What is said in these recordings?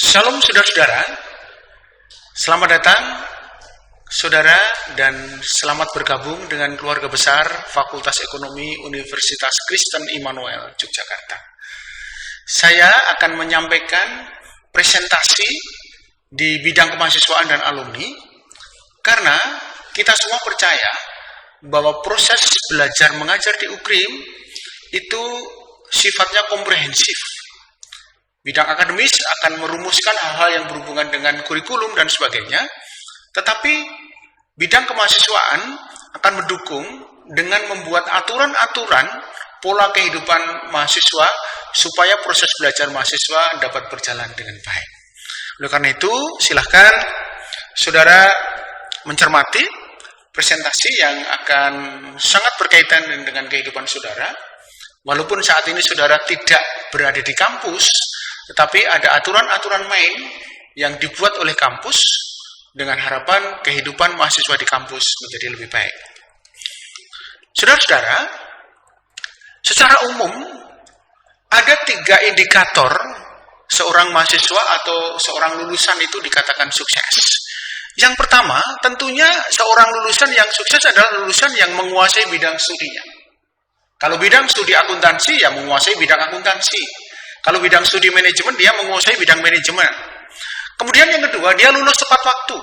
Shalom saudara-saudara, selamat datang saudara dan selamat bergabung dengan keluarga besar Fakultas Ekonomi Universitas Kristen Immanuel Yogyakarta. Saya akan menyampaikan presentasi di bidang kemahasiswaan dan alumni karena kita semua percaya bahwa proses belajar mengajar di UKRIM itu sifatnya komprehensif. Bidang akademis akan merumuskan hal-hal yang berhubungan dengan kurikulum dan sebagainya, tetapi bidang kemahasiswaan akan mendukung dengan membuat aturan-aturan pola kehidupan mahasiswa supaya proses belajar mahasiswa dapat berjalan dengan baik. Oleh karena itu, silahkan saudara mencermati presentasi yang akan sangat berkaitan dengan kehidupan saudara. Walaupun saat ini saudara tidak berada di kampus, tetapi ada aturan-aturan main yang dibuat oleh kampus dengan harapan kehidupan mahasiswa di kampus menjadi lebih baik. Saudara-saudara, secara umum ada 3 indikator seorang mahasiswa atau seorang lulusan itu dikatakan sukses. Yang pertama, tentunya seorang lulusan yang sukses adalah lulusan yang menguasai bidang studinya. Kalau bidang studi akuntansi, ya menguasai bidang akuntansi. Kalau bidang studi manajemen, dia menguasai bidang manajemen. Kemudian yang kedua, dia lulus tepat waktu.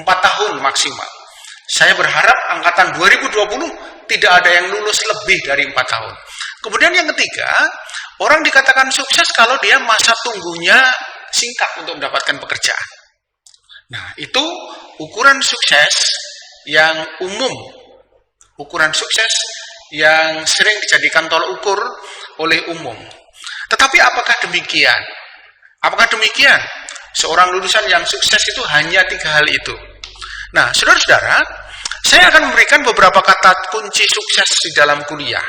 4 tahun maksimal. Saya berharap angkatan 2020 tidak ada yang lulus lebih dari 4 tahun. Kemudian yang ketiga, orang dikatakan sukses kalau dia masa tunggunya singkat untuk mendapatkan pekerjaan. Nah, itu ukuran sukses yang umum. Ukuran sukses yang sering dijadikan tolak ukur oleh umum. Tetapi apakah demikian? Apakah demikian? Seorang lulusan yang sukses itu hanya 3 hal itu. Nah, saudara-saudara, saya akan memberikan beberapa kata kunci sukses di dalam kuliah.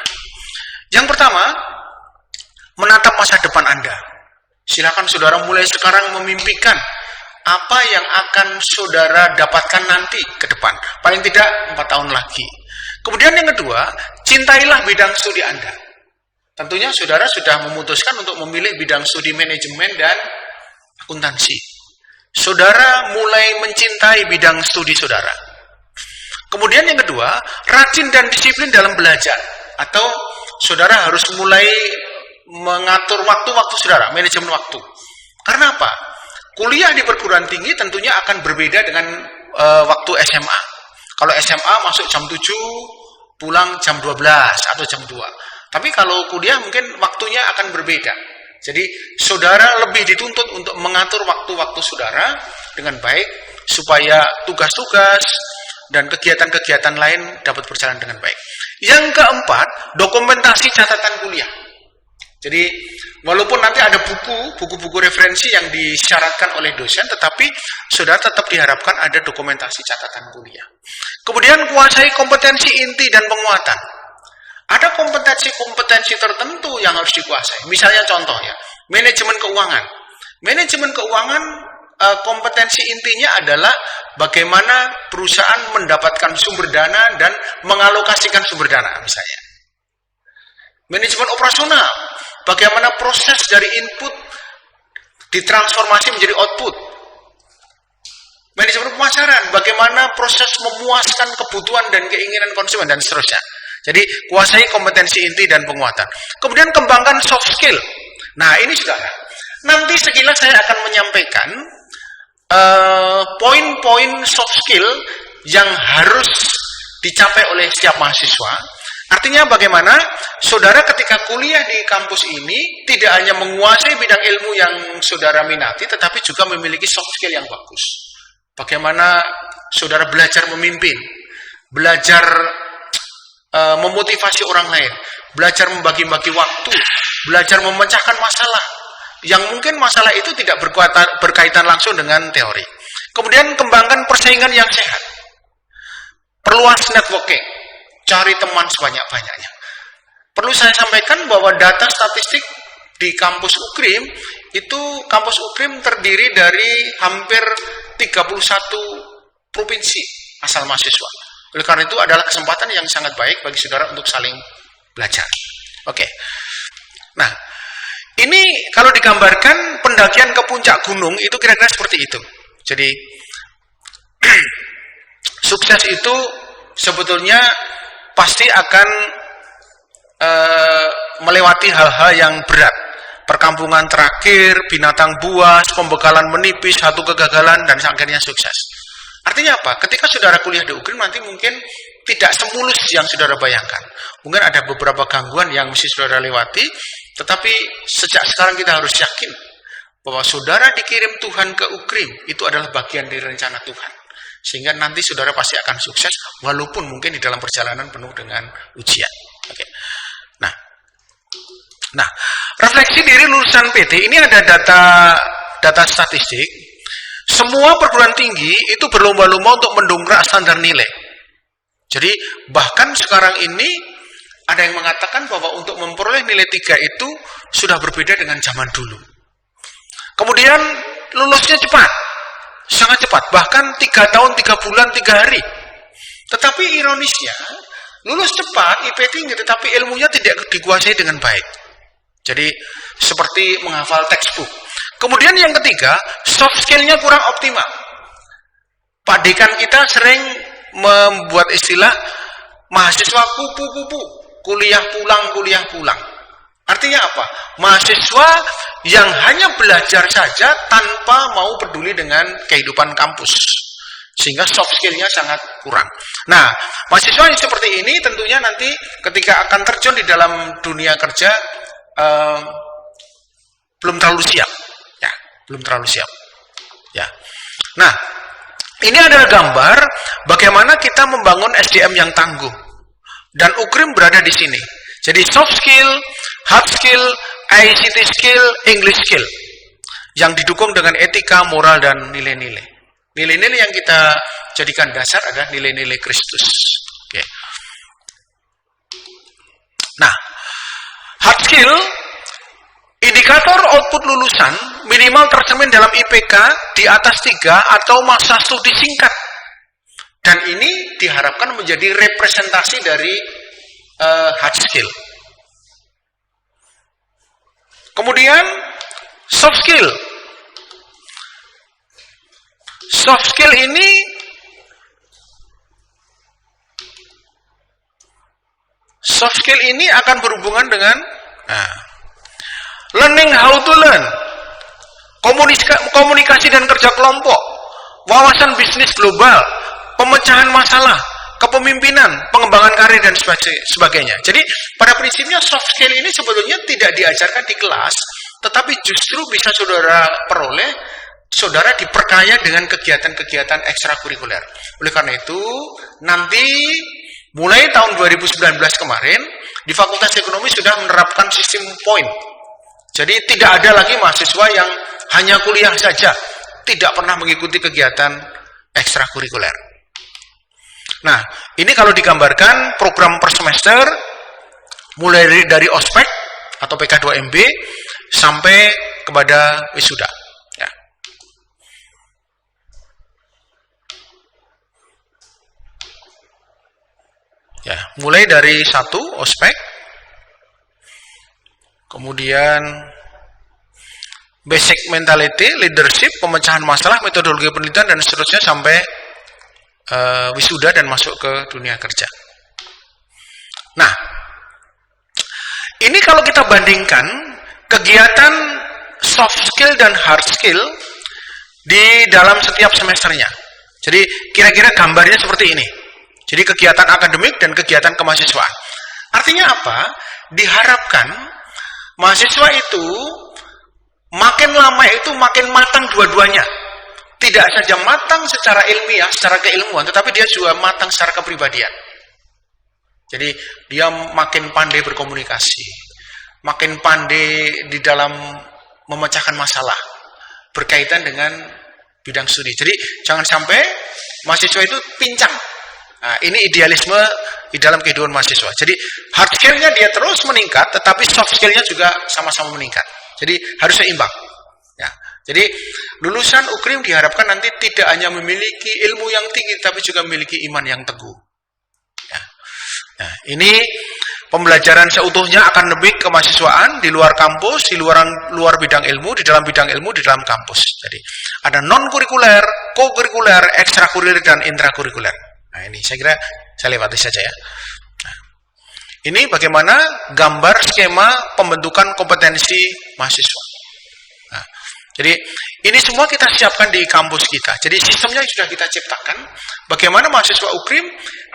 Yang pertama, menatap masa depan Anda. Silakan saudara mulai sekarang memimpikan apa yang akan saudara dapatkan nanti ke depan. Paling tidak 4 tahun lagi. Kemudian yang kedua, cintailah bidang studi Anda. Tentunya saudara sudah memutuskan untuk memilih bidang studi manajemen dan akuntansi. Saudara mulai mencintai bidang studi saudara. Kemudian yang kedua, rajin dan disiplin dalam belajar. Atau saudara harus mulai mengatur waktu-waktu saudara, manajemen waktu. Karena apa? Kuliah di perguruan tinggi tentunya akan berbeda dengan waktu SMA. Kalau SMA masuk jam 7, pulang jam 12 atau jam 2. Tapi kalau kuliah mungkin waktunya akan berbeda. Jadi saudara lebih dituntut untuk mengatur waktu-waktu saudara dengan baik supaya tugas-tugas dan kegiatan-kegiatan lain dapat berjalan dengan baik. Yang keempat, dokumentasi catatan kuliah. Jadi walaupun nanti ada buku-buku referensi yang disyaratkan oleh dosen, tetapi saudara tetap diharapkan ada dokumentasi catatan kuliah. Kemudian kuasai kompetensi inti dan penguatan. Ada kompetensi-kompetensi tertentu yang harus dikuasai. Misalnya contoh ya, manajemen keuangan. Manajemen keuangan kompetensi intinya adalah bagaimana perusahaan mendapatkan sumber dana dan mengalokasikan sumber dana misalnya. Manajemen operasional, bagaimana proses dari input ditransformasi menjadi output. Manajemen pemasaran, bagaimana proses memuaskan kebutuhan dan keinginan konsumen dan seterusnya. Jadi kuasai kompetensi inti dan penguatan. Kemudian kembangkan soft skill. Nah ini saudara, nanti sekilas saya akan menyampaikan poin-poin soft skill yang harus dicapai oleh setiap mahasiswa. Artinya bagaimana saudara ketika kuliah di kampus ini tidak hanya menguasai bidang ilmu yang saudara minati, tetapi juga memiliki soft skill yang bagus. Bagaimana saudara belajar memimpin, belajar memotivasi orang lain, belajar membagi-bagi waktu, belajar memecahkan masalah yang mungkin masalah itu tidak berkaitan langsung dengan teori. Kemudian kembangkan persaingan yang sehat, perluas networking, cari teman sebanyak-banyaknya. Perlu saya sampaikan bahwa data statistik di kampus UKRIM itu kampus UKRIM terdiri dari hampir 31 provinsi asal mahasiswa. Oleh karena itu adalah kesempatan yang sangat baik bagi saudara untuk saling belajar. Oke. Nah, Ini kalau digambarkan pendakian ke puncak gunung itu kira-kira seperti itu. Jadi sukses itu sebetulnya pasti akan melewati hal-hal yang berat. Perkampungan terakhir, binatang buas, pembekalan menipis, satu kegagalan, dan akhirnya sukses. Artinya apa? Ketika saudara kuliah di UGRIM nanti mungkin tidak semulus yang saudara bayangkan. Mungkin ada beberapa gangguan yang mesti saudara lewati, tetapi sejak sekarang kita harus yakin bahwa saudara dikirim Tuhan ke UGRIM, itu adalah bagian dari rencana Tuhan. Sehingga nanti saudara pasti akan sukses, walaupun mungkin di dalam perjalanan penuh dengan ujian. Oke. Nah, refleksi diri lulusan PT, ini ada data statistik. Semua perguruan tinggi itu berlomba-lomba untuk mendongkrak standar nilai. Jadi bahkan sekarang ini ada yang mengatakan bahwa untuk memperoleh nilai 3 itu sudah berbeda dengan zaman dulu. Kemudian lulusnya cepat, sangat cepat, bahkan 3 tahun, 3 bulan, 3 hari. Tetapi ironisnya, lulus cepat, IP tinggi, tetapi ilmunya tidak dikuasai dengan baik. Jadi seperti menghafal textbook. Kemudian yang ketiga, soft skill-nya kurang optimal. Pak Dekan kita sering membuat istilah mahasiswa kupu-kupu, kuliah pulang. Artinya apa? Mahasiswa yang hanya belajar saja tanpa mau peduli dengan kehidupan kampus. Sehingga soft skill-nya sangat kurang. Nah, mahasiswa yang seperti ini tentunya nanti ketika akan terjun di dalam dunia kerja belum terlalu siap. Ya, belum terlalu siap. Ya. Nah, ini adalah gambar bagaimana kita membangun SDM yang tangguh. Dan UGRIM berada di sini. Jadi soft skill, hard skill, ICT skill, English skill. Yang didukung dengan etika, moral, dan nilai-nilai. Nilai-nilai yang kita jadikan dasar adalah nilai-nilai Kristus. Oke. Nah, hard skill, indikator output lulusan minimal tercermin dalam IPK di atas 3 atau masa studi singkat. Dan ini diharapkan menjadi representasi dari hard skill. Kemudian soft skill. Soft skill ini akan berhubungan dengan learning how to learn, komunikasi dan kerja kelompok, wawasan bisnis global, pemecahan masalah, kepemimpinan, pengembangan karir, dan sebagainya. Jadi pada prinsipnya soft skill ini sebetulnya tidak diajarkan di kelas, tetapi justru bisa saudara peroleh, saudara diperkaya dengan kegiatan-kegiatan ekstrakurikuler. Oleh karena itu, nanti mulai tahun 2019 kemarin, di Fakultas Ekonomi sudah menerapkan sistem point. Jadi tidak ada lagi mahasiswa yang hanya kuliah saja, tidak pernah mengikuti kegiatan ekstrakurikuler. Nah, ini kalau digambarkan program per semester, mulai dari ospek atau PK2MB sampai kepada wisuda. Ya, mulai dari 1 ospek, kemudian basic mentality, leadership, pemecahan masalah, metodologi penelitian, dan seterusnya sampai wisuda dan masuk ke dunia kerja. Nah, ini kalau kita bandingkan kegiatan soft skill dan hard skill di dalam setiap semesternya. Jadi kira-kira gambarnya seperti ini. Jadi kegiatan akademik dan kegiatan kemahasiswaan. Artinya apa? Diharapkan mahasiswa itu makin lama itu makin matang dua-duanya. Tidak saja matang secara ilmiah, secara keilmuan, tetapi dia juga matang secara kepribadian. Jadi dia makin pandai berkomunikasi, makin pandai di dalam memecahkan masalah berkaitan dengan bidang studi. Jadi jangan sampai mahasiswa itu pincang. Nah, ini idealisme di dalam kehidupan mahasiswa. Jadi hard skill-nya dia terus meningkat, tetapi soft skill-nya juga sama-sama meningkat. Jadi harus seimbang. Ya. Jadi lulusan UGRIM diharapkan nanti tidak hanya memiliki ilmu yang tinggi, tapi juga memiliki iman yang teguh. Ya. Nah, ini Pembelajaran seutuhnya akademik kemahasiswaan di luar kampus, di luar bidang ilmu, di dalam bidang ilmu, di dalam kampus. Jadi ada non-kurikuler, co-kurikuler, ekstrakurikuler, dan intrakurikuler. Nah ini saya kira saya lewati saja ya. Nah, ini bagaimana gambar skema pembentukan kompetensi mahasiswa. Nah, jadi ini semua kita siapkan di kampus kita. Jadi sistemnya sudah kita ciptakan. Bagaimana mahasiswa UKRIM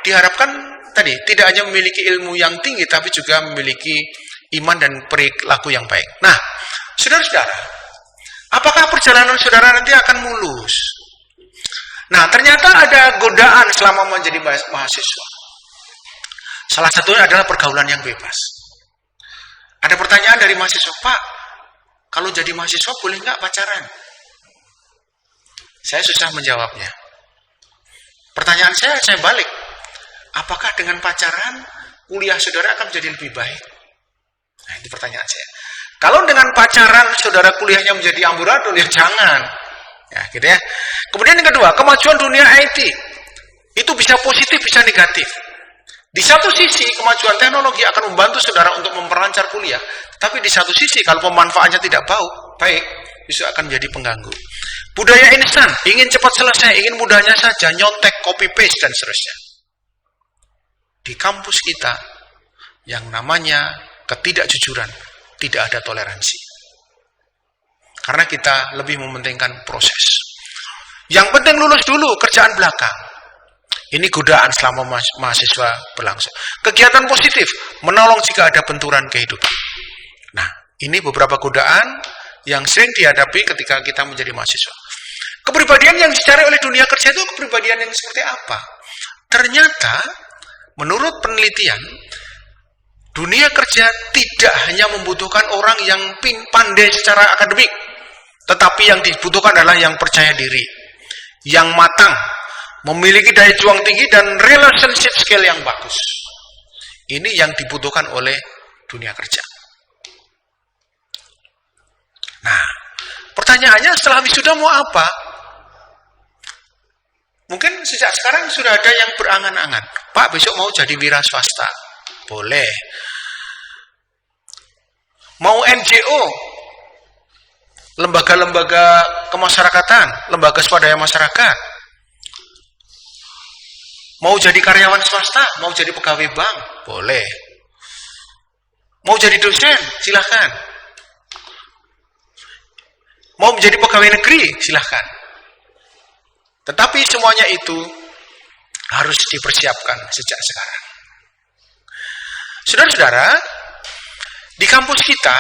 diharapkan tadi tidak hanya memiliki ilmu yang tinggi, tapi juga memiliki iman dan perilaku yang baik. Nah, saudara-saudara, apakah perjalanan saudara nanti akan mulus? Nah, ternyata ada godaan selama menjadi mahasiswa. Salah satunya adalah pergaulan yang bebas. Ada pertanyaan dari mahasiswa, Pak, kalau jadi mahasiswa boleh nggak pacaran? Saya susah menjawabnya. Pertanyaan saya balik. Apakah dengan pacaran kuliah saudara akan menjadi lebih baik? Nah, itu pertanyaan saya. Kalau dengan pacaran saudara kuliahnya menjadi amburadul, ya jangan. Ya, gitu ya. Kemudian yang kedua, kemajuan dunia IT. Itu bisa positif, bisa negatif. Di satu sisi, kemajuan teknologi akan membantu saudara untuk memperlancar kuliah. Tapi di satu sisi, kalau pemanfaatnya tidak baik, bisa akan menjadi pengganggu. Budaya instan, ingin cepat selesai, ingin mudahnya saja, nyontek, copy paste, dan seterusnya. Di kampus kita, yang namanya ketidakjujuran, tidak ada toleransi. Karena kita lebih mementingkan proses. Yang penting lulus dulu, kerjaan belakang. Ini godaan selama mahasiswa berlangsung. Kegiatan positif, menolong jika ada benturan kehidupan. Nah, ini beberapa godaan yang sering dihadapi ketika kita menjadi mahasiswa. Kepribadian yang dicari oleh dunia kerja itu kepribadian yang seperti apa? Ternyata, menurut penelitian, dunia kerja tidak hanya membutuhkan orang yang pandai secara akademik, tetapi yang dibutuhkan adalah yang percaya diri, yang matang, memiliki daya juang tinggi, dan relationship skill yang bagus. Ini yang dibutuhkan oleh dunia kerja. Nah, pertanyaannya setelah wisuda mau apa? Mungkin sejak sekarang sudah ada yang berangan-angan. Pak, besok mau jadi wira swasta. Boleh. Mau NGO, lembaga-lembaga kemasyarakatan, lembaga swadaya masyarakat. Mau jadi karyawan swasta, mau jadi pegawai bank, boleh. Mau jadi dosen, silahkan. Mau menjadi pegawai negeri, silahkan. Tetapi semuanya itu harus dipersiapkan sejak sekarang. Saudara-saudara, di kampus kita,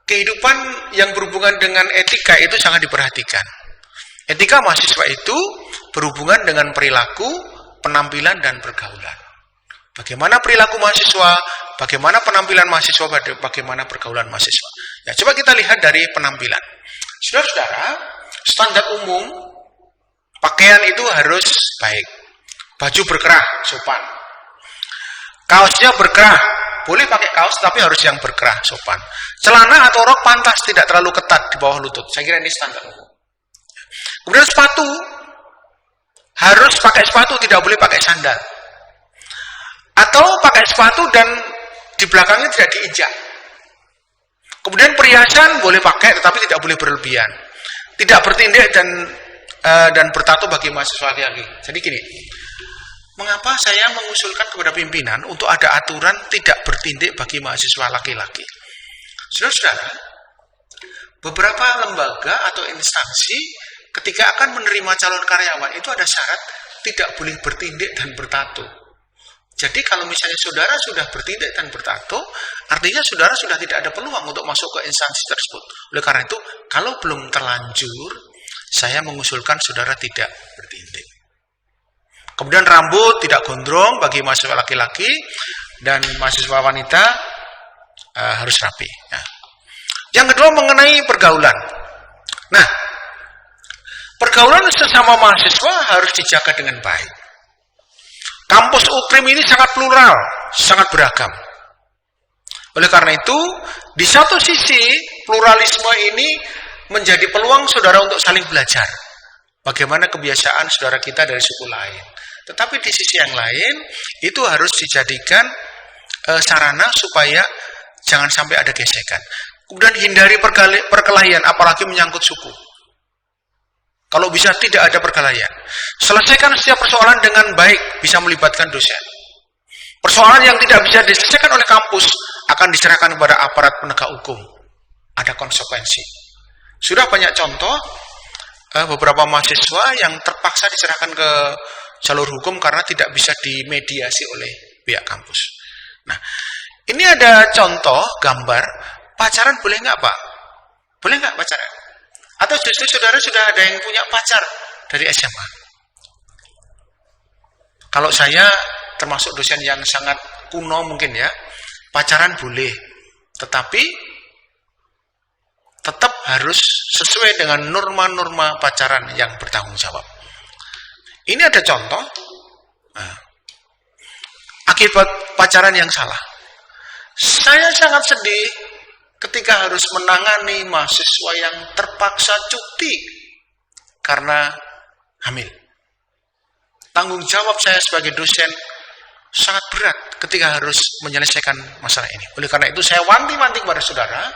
kehidupan yang berhubungan dengan etika itu sangat diperhatikan. Etika mahasiswa itu berhubungan dengan perilaku, penampilan, dan pergaulan. Bagaimana perilaku mahasiswa, bagaimana penampilan mahasiswa, bagaimana pergaulan mahasiswa. Ya, coba kita lihat dari penampilan. Saudara-saudara, standar umum pakaian itu harus baik. Baju berkerah, sopan. Kaosnya berkerah, boleh pakai kaos tapi harus yang berkerah, sopan. Celana atau rok pantas, tidak terlalu ketat di bawah lutut. Saya kira ini standar umum. Kemudian sepatu, harus pakai sepatu, tidak boleh pakai sandal. Atau pakai sepatu dan di belakangnya tidak diinjak. Kemudian perhiasan boleh pakai tetapi tidak boleh berlebihan. Tidak bertindak dan bertato bagi mahasiswa laki-laki. Jadi gini, mengapa saya mengusulkan kepada pimpinan untuk ada aturan tidak bertindak bagi mahasiswa laki-laki? Saudara-saudara, beberapa lembaga atau instansi ketika akan menerima calon karyawan itu ada syarat tidak boleh bertindak dan bertato. Jadi kalau misalnya saudara sudah bertindak dan bertato, artinya saudara sudah tidak ada peluang untuk masuk ke instansi tersebut. Oleh karena itu, kalau belum terlanjur, saya mengusulkan saudara tidak bertindak. Kemudian rambut tidak gondrong bagi mahasiswa laki-laki dan mahasiswa wanita harus rapi. Ya. Yang kedua mengenai pergaulan. Nah, pergaulan sesama mahasiswa harus dijaga dengan baik. Kampus UKRIM ini sangat plural, sangat beragam. Oleh karena itu, di satu sisi pluralisme ini menjadi peluang saudara untuk saling belajar. Bagaimana kebiasaan saudara kita dari suku lain. Tetapi di sisi yang lain, itu harus dijadikan sarana supaya jangan sampai ada gesekan. Kemudian hindari perkelahian, apalagi menyangkut suku. Kalau bisa tidak ada perkelahian. Selesaikan setiap persoalan dengan baik, bisa melibatkan dosen. Persoalan yang tidak bisa diselesaikan oleh kampus akan diserahkan kepada aparat penegak hukum. Ada konsekuensi. Sudah banyak contoh beberapa mahasiswa yang terpaksa diserahkan ke jalur hukum karena tidak bisa dimediasi oleh pihak kampus. Nah, ini ada contoh gambar pacaran boleh nggak Pak? Boleh nggak pacaran? Atau justru saudara sudah ada yang punya pacar dari SMA? Kalau saya termasuk dosen yang sangat kuno mungkin ya, pacaran boleh, tetapi tetap harus sesuai dengan norma-norma pacaran yang bertanggung jawab. Ini ada contoh akibat pacaran yang salah. Saya sangat sedih ketika harus menangani mahasiswa yang terpaksa cuti karena hamil. Tanggung jawab saya sebagai dosen sangat berat ketika harus menyelesaikan masalah ini. Oleh karena itu saya wanti-wanti kepada saudara,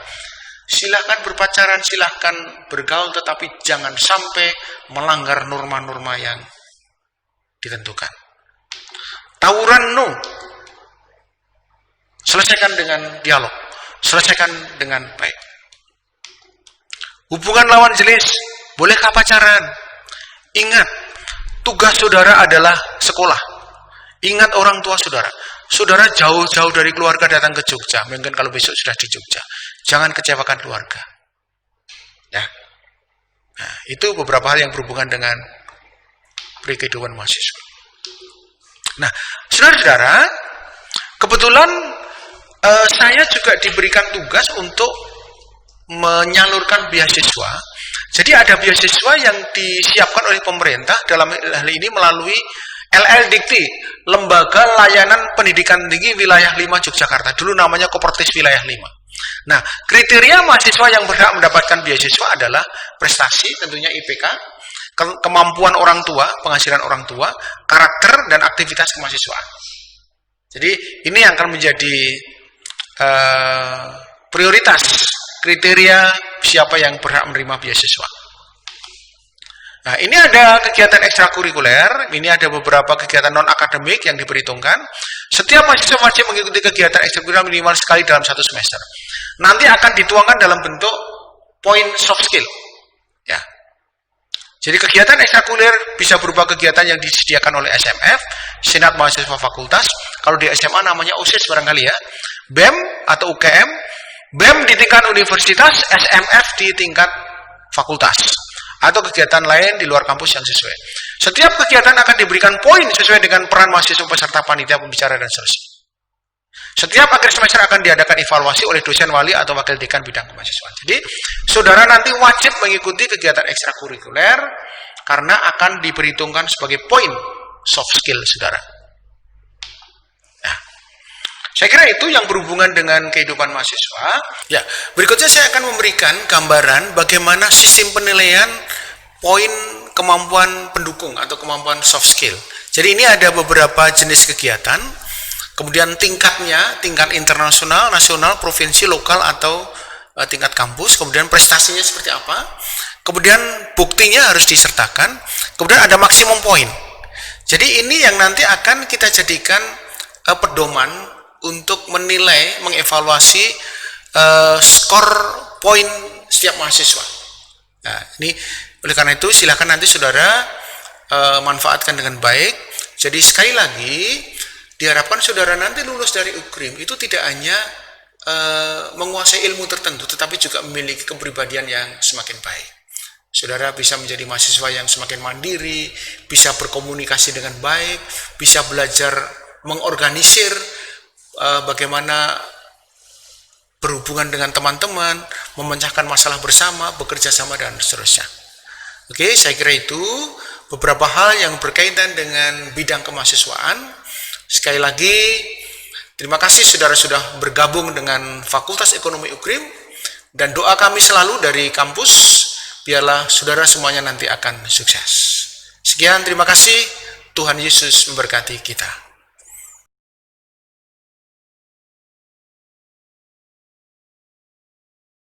silahkan berpacaran, silahkan bergaul, tetapi jangan sampai melanggar norma-norma yang ditentukan. Tawuran no. Selesaikan dengan dialog. Selesaikan dengan baik. Hubungan lawan jenis, bolehkah pacaran? Ingat, tugas saudara adalah sekolah. Ingat orang tua saudara. Saudara jauh-jauh dari keluarga datang ke Jogja. Mungkin kalau besok sudah di Jogja. Jangan kecewakan keluarga. Ya. Nah, itu beberapa hal yang berhubungan dengan kehidupan mahasiswa. Nah, saudara-saudara, kebetulan saya juga diberikan tugas untuk menyalurkan beasiswa. Jadi ada beasiswa yang disiapkan oleh pemerintah dalam hal ini melalui LLDikti, Lembaga Layanan Pendidikan Tinggi Wilayah 5 Yogyakarta. Dulu namanya Kopertis Wilayah 5. Nah, kriteria mahasiswa yang berhak mendapatkan beasiswa adalah prestasi, tentunya IPK, kemampuan orang tua, penghasilan orang tua, karakter, dan aktivitas kemahasiswaan. Jadi ini yang akan menjadi prioritas kriteria siapa yang berhak menerima beasiswa. Nah, ini ada kegiatan ekstrakurikuler, ini ada beberapa kegiatan non-akademik yang diperhitungkan. Setiap mahasiswa wajib mengikuti kegiatan ekstrakurikuler minimal sekali dalam 1 semester. Nanti akan dituangkan dalam bentuk poin soft skill. Ya. Jadi kegiatan ekstrakurikuler bisa berupa kegiatan yang disediakan oleh SMF, Senat Mahasiswa Fakultas, kalau di SMA namanya OSIS barangkali ya, BEM atau UKM, BEM di tingkat universitas, SMF di tingkat fakultas, atau kegiatan lain di luar kampus yang sesuai. Setiap kegiatan akan diberikan poin sesuai dengan peran mahasiswa peserta panitia pembicara dan seterusnya. Setiap akhir semester akan diadakan evaluasi oleh dosen wali atau wakil dekan bidang kemahasiswaan. Jadi, saudara nanti wajib mengikuti kegiatan ekstrakurikuler karena akan diperhitungkan sebagai poin soft skill saudara. Nah, saya kira itu yang berhubungan dengan kehidupan mahasiswa. Ya, berikutnya saya akan memberikan gambaran bagaimana sistem penilaian poin kemampuan pendukung atau kemampuan soft skill. Jadi ini ada beberapa jenis kegiatan. Kemudian tingkatnya, tingkat internasional, nasional, provinsi, lokal, atau tingkat kampus. Kemudian prestasinya seperti apa. Kemudian buktinya harus disertakan. Kemudian ada maksimum poin. Jadi ini yang nanti akan kita jadikan pedoman untuk menilai, mengevaluasi skor poin setiap mahasiswa. Nah, ini oleh karena itu silakan nanti saudara manfaatkan dengan baik. Jadi sekali lagi, diharapkan saudara nanti lulus dari UKRIM itu tidak hanya menguasai ilmu tertentu, tetapi juga memiliki kepribadian yang semakin baik. Saudara bisa menjadi mahasiswa yang semakin mandiri, bisa berkomunikasi dengan baik, bisa belajar mengorganisir bagaimana berhubungan dengan teman-teman, memecahkan masalah bersama, bekerja sama, dan seterusnya. Oke, saya kira itu beberapa hal yang berkaitan dengan bidang kemahasiswaan. Sekali lagi, terima kasih saudara sudah bergabung dengan Fakultas Ekonomi UKRIM, dan doa kami selalu dari kampus, biarlah saudara semuanya nanti akan sukses. Sekian, terima kasih. Tuhan Yesus memberkati kita.